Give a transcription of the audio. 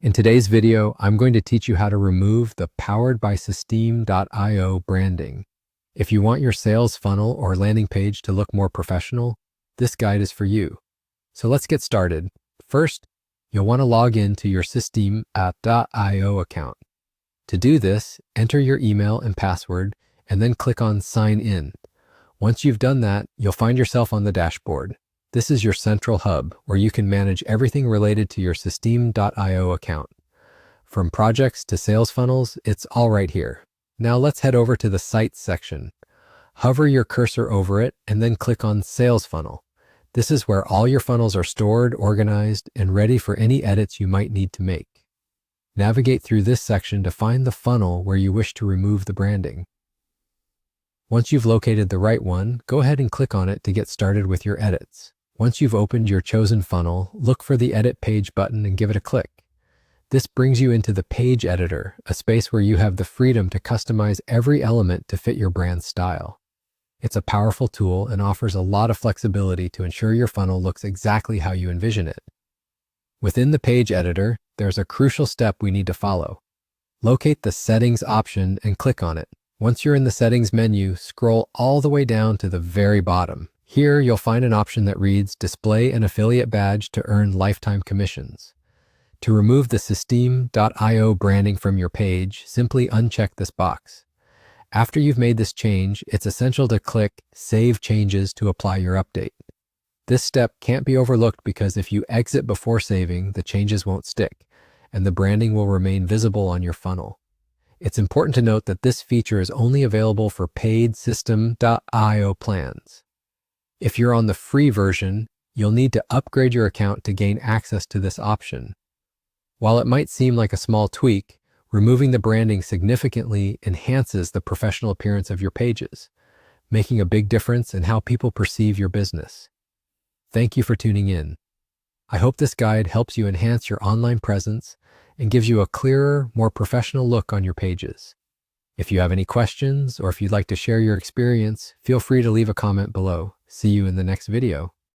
In today's video, I'm going to teach you how to remove the Powered by Systeme.io branding. If you want your sales funnel or landing page to look more professional, this guide is for you. So let's get started. First, you'll want to log in to your Systeme.io account. To do this, enter your email and password and then click on Sign In. Once you've done that, you'll find yourself on the dashboard. This is your central hub where you can manage everything related to your Systeme.io account. From projects to sales funnels, it's all right here. Now let's head over to the Sites section. Hover your cursor over it and then click on Sales Funnel. This is where all your funnels are stored, organized, and ready for any edits you might need to make. Navigate through this section to find the funnel where you wish to remove the branding. Once you've located the right one, go ahead and click on it to get started with your edits. Once you've opened your chosen funnel, look for the Edit Page button and give it a click. This brings you into the Page Editor, a space where you have the freedom to customize every element to fit your brand style. It's a powerful tool and offers a lot of flexibility to ensure your funnel looks exactly how you envision it. Within the Page Editor, there's a crucial step we need to follow. Locate the Settings option and click on it. Once you're in the Settings menu, scroll all the way down to the very bottom. Here, you'll find an option that reads Display an Affiliate Badge to earn lifetime commissions. To remove the Systeme.io branding from your page, simply uncheck this box. After you've made this change, it's essential to click Save Changes to apply your update. This step can't be overlooked because if you exit before saving, the changes won't stick, and the branding will remain visible on your funnel. It's important to note that this feature is only available for paid Systeme.io plans. If you're on the free version, you'll need to upgrade your account to gain access to this option. While it might seem like a small tweak, removing the branding significantly enhances the professional appearance of your pages, making a big difference in how people perceive your business. Thank you for tuning in. I hope this guide helps you enhance your online presence and gives you a clearer, more professional look on your pages. If you have any questions or if you'd like to share your experience, feel free to leave a comment below. See you in the next video.